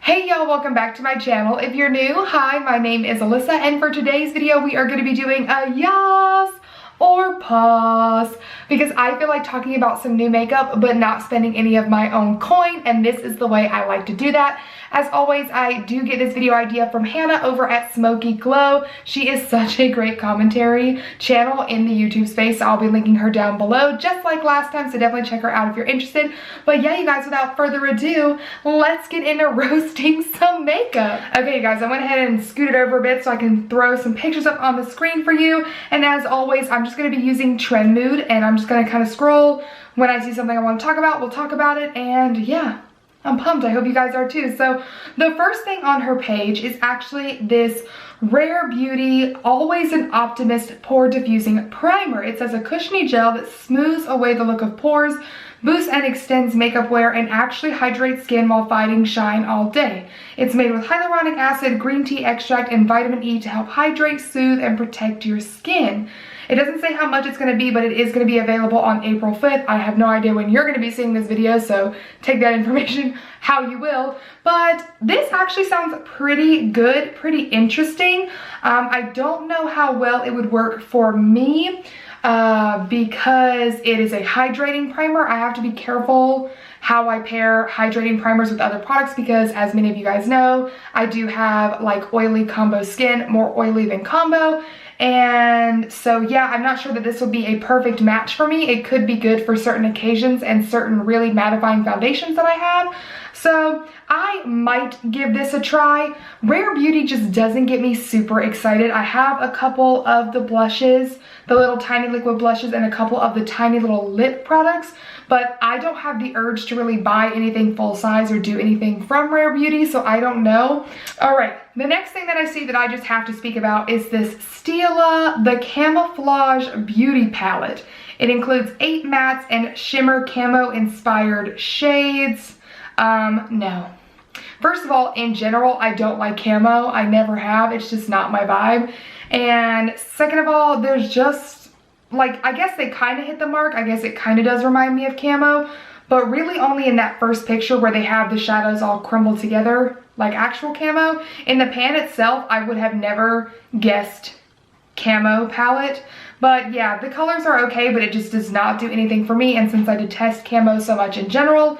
Hey y'all, welcome back to my channel. If you're new, hi, my name is Alyssa, and for today's video we are going to be doing a YASS or pause because I feel like talking about some new makeup but not spending any of my own coin, and this is the way I like to do that. As always, I do get this video idea from Hannah over at Smoky Glow. She is such a great commentary channel in the YouTube space. I'll be linking her down below just like last time, so definitely check her out if you're interested. But yeah, you guys, without further ado, let's get into roasting some makeup. Okay, you guys, I went ahead and scooted over a bit so I can throw some pictures up on the screen for you. And as always, I'm just going to be using Trend Mood, and I'm just going to kind of scroll. When I see something I want to talk about, we'll talk about it, and yeah. I'm pumped. I hope you guys are too. So the first thing on her page is actually this Rare Beauty Always an Optimist Pore Diffusing Primer. It says a cushiony gel that smooths away the look of pores, boosts and extends makeup wear, and actually hydrates skin while fighting shine all day. It's made with hyaluronic acid, green tea extract, and vitamin E to help hydrate, soothe, and protect your skin. It doesn't say how much it's going to be, but it is going to be available on April 5th. I have no idea when you're going to be seeing this video, so take that information how you will. But this actually sounds pretty good, pretty interesting. I don't know how well it would work for me because it is a hydrating primer. I have to be careful how I pair hydrating primers with other products because, as many of you guys know, I do have like oily combo skin, more oily than combo. And so yeah, I'm not sure that this will be a perfect match for me. It could be good for certain occasions and certain really mattifying foundations that I have. So I might give this a try. Rare Beauty just doesn't get me super excited. I have a couple of the blushes, the little tiny liquid blushes, and a couple of the tiny little lip products, but I don't have the urge to really buy anything full size or do anything from Rare Beauty, so I don't know. All right, the next thing that I see that I just have to speak about is this Stila, the Camouflage Beauty Palette. It includes 8 mattes and shimmer camo inspired shades. No. First of all, in general, I don't like camo. I never have. It's just not my vibe. And second of all, there's just, like, I guess they kind of hit the mark. I guess it kind of does remind me of camo, but really only in that first picture where they have the shadows all crumbled together like actual camo. In the pan itself, I would have never guessed camo palette. But yeah, the colors are okay, but it just does not do anything for me. And since I detest camo so much in general,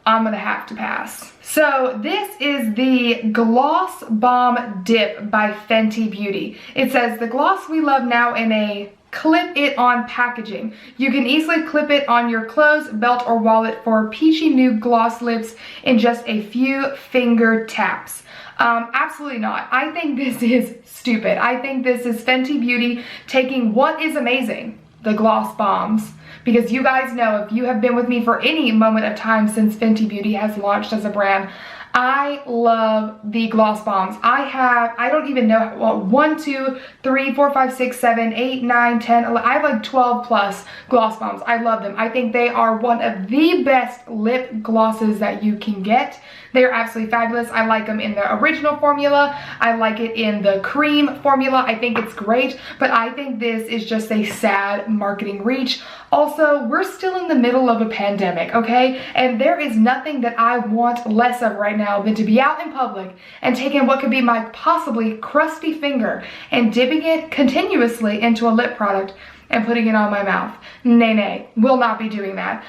I'm gonna have to pass. So this is the Gloss Bomb Dip by Fenty Beauty. It says, the gloss we love now in a clip it on packaging. You can easily clip it on your clothes, belt, or wallet for peachy nude gloss lips in just a few finger taps. Absolutely not. I think this is stupid. I think this is Fenty Beauty taking what is amazing, the gloss bombs. Because you guys know, if you have been with me for any moment of time since Fenty Beauty has launched as a brand, I love the gloss bombs. I don't even know, well, 1, 2, 3, 4, 5, 6, 7, 8, 9, 10, 11, I have like 12 plus gloss bombs. I love them. I think they are one of the best lip glosses that you can get. They're absolutely fabulous. I like them in the original formula. I like it in the cream formula. I think it's great, but I think this is just a sad marketing reach. Also, we're still in the middle of a pandemic, okay? And there is nothing that I want less of right now than to be out in public and taking what could be my possibly crusty finger and dipping it continuously into a lip product and putting it on my mouth. Nay, nay, will not be doing that.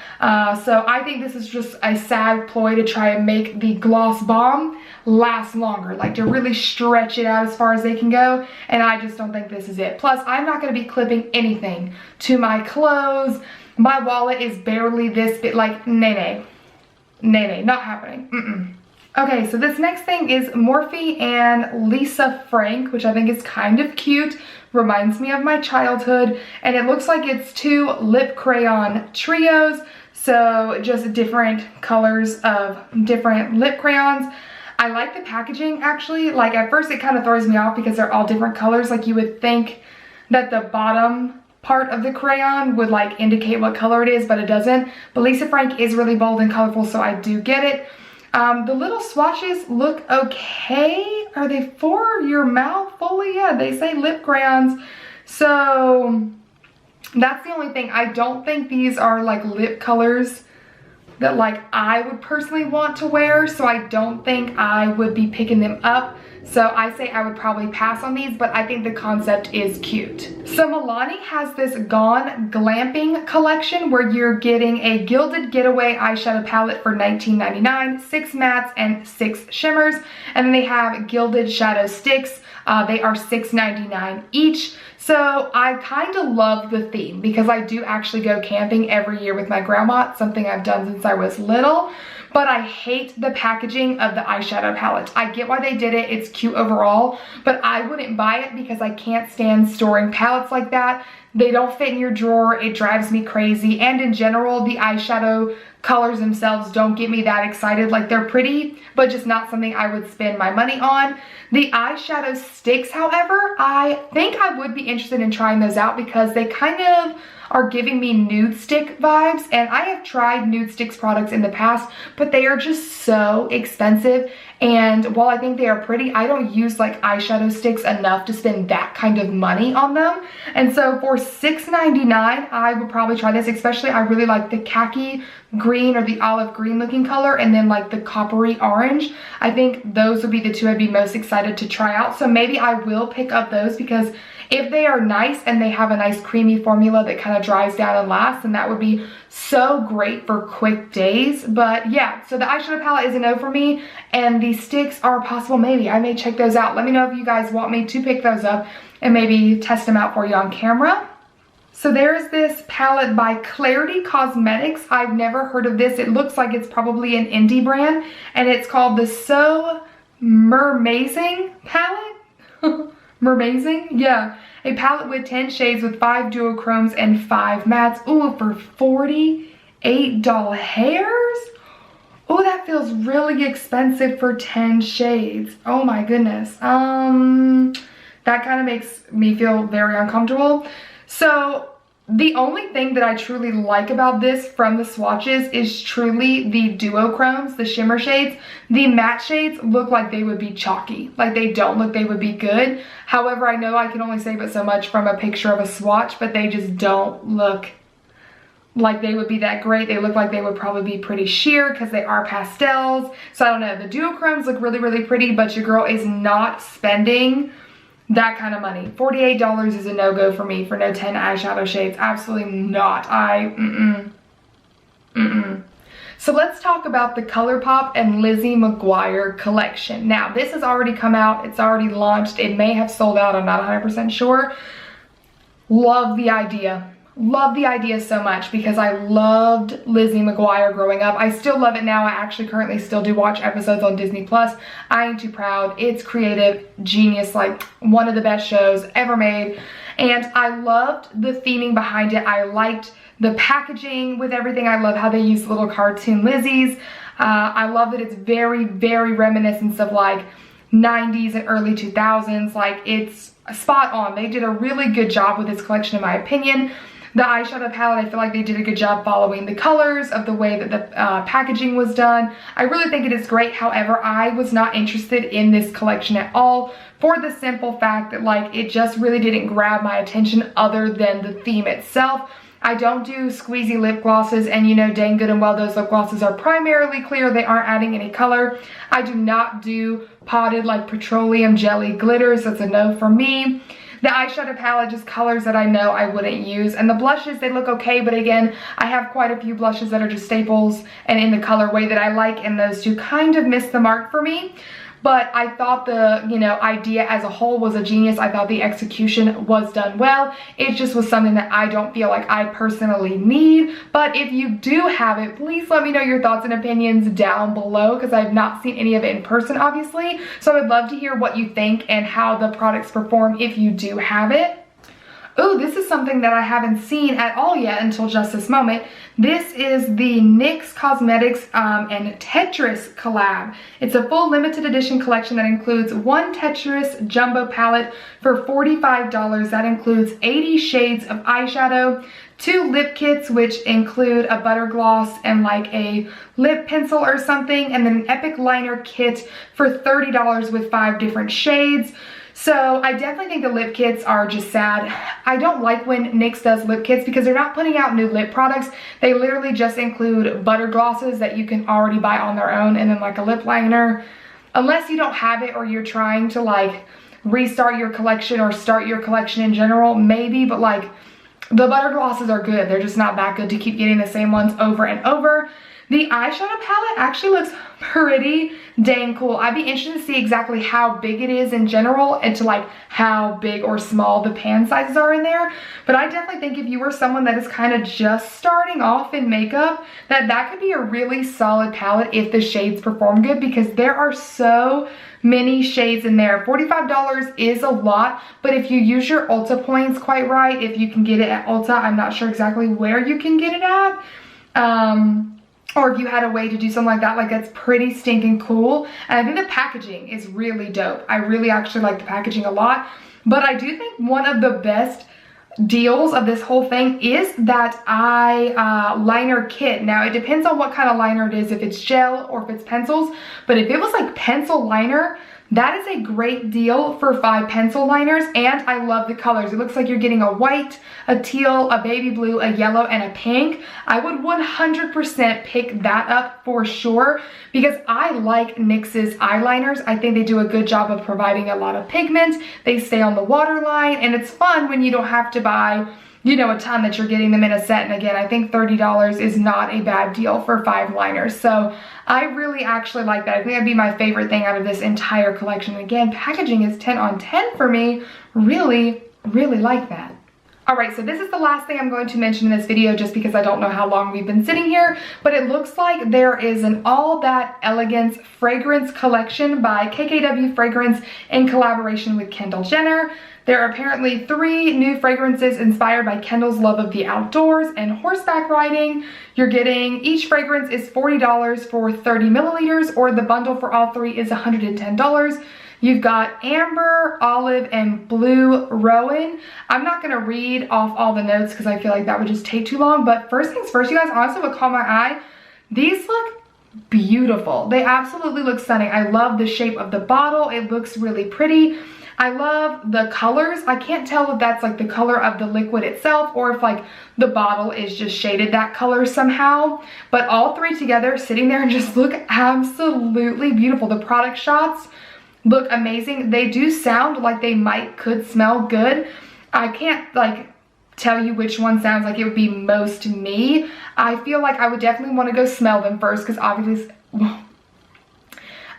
So I think this is just a sad ploy to try and make the gloss bomb last longer, like to really stretch it out as far as they can go, and I just don't think this is it. Plus, I'm not going to be clipping anything to my clothes. My wallet is barely this big, like, nay, nay. Nay, nay, not happening. Mm-mm. Okay, so this next thing is Morphe and Lisa Frank, which I think is kind of cute. Reminds me of my childhood, and it looks like it's 2 lip crayon trios, so just different colors of different lip crayons. I like the packaging actually. Like at first it kind of throws me off because they're all different colors. Like you would think that the bottom part of the crayon would like indicate what color it is, but it doesn't. But Lisa Frank is really bold and colorful, so I do get it. The little swatches look okay. Are they for your mouth fully? Yeah, they say lip crayons. So that's the only thing. I don't think these are like lip colors that like I would personally want to wear, so I don't think I would be picking them up. So I say I would probably pass on these, but I think the concept is cute. So Milani has this Gone Glamping collection where you're getting a Gilded Getaway eyeshadow palette for $19.99, 6 mattes and 6 shimmers. And then they have Gilded Shadow Sticks. They are $6.99 each. So I kind of love the theme because I do actually go camping every year with my grandma. It's something I've done since I was little. But I hate the packaging of the eyeshadow palette. I get why they did it, it's cute overall, but I wouldn't buy it because I can't stand storing palettes like that. They don't fit in your drawer, it drives me crazy, and in general, the eyeshadow colors themselves don't get me that excited. Like, they're pretty, but just not something I would spend my money on. The eyeshadow sticks, however, I think I would be interested in trying those out because they kind of are giving me nude stick vibes, and I have tried nude sticks products in the past, but they are just so expensive. And while I think they are pretty, I don't use like eyeshadow sticks enough to spend that kind of money on them. And so for $6.99, I would probably try this, especially I really like the khaki green or the olive green looking color, and then like the coppery orange. I think those would be the two I'd be most excited to try out. So maybe I will pick up those because if they are nice and they have a nice creamy formula that kind of dries down and lasts, then that would be so great for quick days. But yeah, so the eyeshadow palette is a no for me, and the sticks are possible maybe. I may check those out. Let me know if you guys want me to pick those up and maybe test them out for you on camera. So there's this palette by Clarity Cosmetics. I've never heard of this. It looks like it's probably an indie brand, and it's called the So Mermazing palette. Mermazing? Yeah. A palette with 10 shades with 5 duochromes and 5 mattes. Ooh, for $48 hairs? Oh, that feels really expensive for 10 shades. Oh my goodness. That kind of makes me feel very uncomfortable. So the only thing that I truly like about this from the swatches is truly the duochromes, the shimmer shades. The matte shades look like they would be chalky. Like, they don't look they would be good. However, I know I can only say but so much from a picture of a swatch, but they just don't look like they would be that great. They look like they would probably be pretty sheer because they are pastels. So I don't know. The duochromes look really, really pretty, but your girl is not spending that kind of money. $48 is a no-go for me for no 10 eyeshadow shades. Absolutely not. So let's talk about the Colourpop and Lizzie McGuire collection. Now, this has already come out. It's already launched. It may have sold out. I'm not 100% sure. Love the idea. Love the idea so much because I loved Lizzie McGuire growing up. I still love it now. I actually currently still do watch episodes on Disney+. I Ain't Too Proud. It's creative, genius, like one of the best shows ever made. And I loved the theming behind it. I liked the packaging with everything. I love how they use little cartoon Lizzies. I love that it's very, very reminiscent of like 90s and early 2000s. Like, it's spot on. They did a really good job with this collection in my opinion. The eyeshadow palette, I feel like they did a good job following the colors of the way that the packaging was done. I really think it is great. However, I was not interested in this collection at all for the simple fact that like it just really didn't grab my attention other than the theme itself. I don't do squeezy lip glosses, and you know dang good and well those lip glosses are primarily clear. They aren't adding any color. I do not do potted like petroleum jelly glitters. That's a no for me. The eyeshadow palette, just colors that I know I wouldn't use. And the blushes, they look okay, but again, I have quite a few blushes that are just staples and in the colorway that I like, and those two kind of miss the mark for me. But I thought the, you know, idea as a whole was a genius. I thought the execution was done well. It just was something that I don't feel like I personally need. But if you do have it, please let me know your thoughts and opinions down below because I've not seen any of it in person, obviously. So I would love to hear what you think and how the products perform if you do have it. Oh, this is something that I haven't seen at all yet until just this moment. This is the NYX Cosmetics and Tetris collab. It's a full limited edition collection that includes one Tetris jumbo palette for $45. That includes 80 shades of eyeshadow, 2 lip kits, which include a butter gloss and like a lip pencil or something, and then an epic liner kit for $30 with 5 different shades. So I definitely think the lip kits are just sad. I don't like when NYX does lip kits because they're not putting out new lip products. They literally just include butter glosses that you can already buy on their own and then like a lip liner. Unless you don't have it or you're trying to like restart your collection or start your collection in general, maybe, but like the butter glosses are good. They're just not that good to keep getting the same ones over and over. The eyeshadow palette actually looks pretty dang cool. I'd be interested to see exactly how big it is in general and to like how big or small the pan sizes are in there. But I definitely think if you were someone that is kind of just starting off in makeup, that could be a really solid palette if the shades perform good, because there are so many shades in there. $45 is a lot, but if you use your Ulta points quite right, if you can get it at Ulta, I'm not sure exactly where you can get it at. Or if you had a way to do something like that, like that's pretty stinking cool. And I think the packaging is really dope. I really actually like the packaging a lot. But I do think one of the best deals of this whole thing is that eye liner kit. Now it depends on what kind of liner it is, if it's gel or if it's pencils. But if it was like pencil liner, that is a great deal for 5 pencil liners, and I love the colors. It looks like you're getting a white, a teal, a baby blue, a yellow, and a pink. I would 100% pick that up for sure because I like NYX's eyeliners. I think they do a good job of providing a lot of pigment. They stay on the waterline, and it's fun when you don't have to buy, you know, a ton, that you're getting them in a set. And again, I think $30 is not a bad deal for 5 liners. So I really actually like that. I think that'd be my favorite thing out of this entire collection. Again, packaging is 10 on 10 for me. Really, really like that. Alright, so this is the last thing I'm going to mention in this video just because I don't know how long we've been sitting here, but it looks like there is an All That Elegance fragrance collection by KKW Fragrance in collaboration with Kendall Jenner. There are apparently 3 new fragrances inspired by Kendall's love of the outdoors and horseback riding. You're getting, each fragrance is $40 for 30 milliliters, or the bundle for all 3 is $110. You've got amber, olive, and blue rowan. I'm not gonna read off all the notes because I feel like that would just take too long, but first things first, you guys, honestly what caught my eye, these look beautiful. They absolutely look stunning. I love the shape of the bottle. It looks really pretty. I love the colors. I can't tell if that's like the color of the liquid itself or if like the bottle is just shaded that color somehow. But all 3 together sitting there and just look absolutely beautiful. The product shots look amazing. They do sound like they could smell good. I can't like tell you which one sounds like it would be most me. I feel like I would definitely want to go smell them first because obviously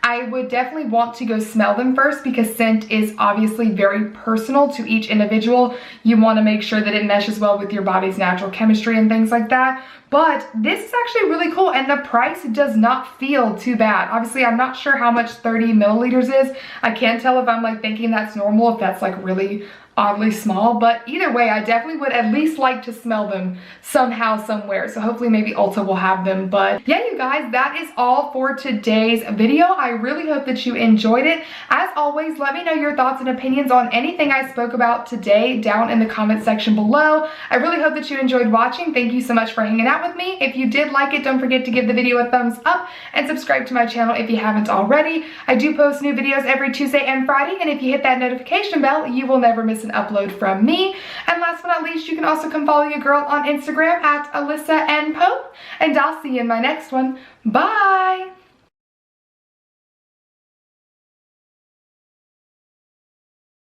I would definitely want to go smell them first because scent is obviously very personal to each individual. You want to make sure that it meshes well with your body's natural chemistry and things like that. But this is actually really cool, and the price does not feel too bad. Obviously, I'm not sure how much 30 milliliters is. I can't tell if I'm like thinking that's normal, if that's like really oddly small, but either way, I definitely would at least like to smell them somehow, somewhere. So hopefully maybe Ulta will have them. But yeah, you guys, that is all for today's video. I really hope that you enjoyed it. As always, let me know your thoughts and opinions on anything I spoke about today down in the comment section below. I really hope that you enjoyed watching. Thank you so much for hanging out with me. If you did like it, don't forget to give the video a thumbs up and subscribe to my channel if you haven't already. I do post new videos every Tuesday and Friday, and if you hit that notification bell, you will never miss an upload from me. And last but not least, you can also come follow your girl on Instagram at AlysaNPope, and I'll see you in my next one. Bye!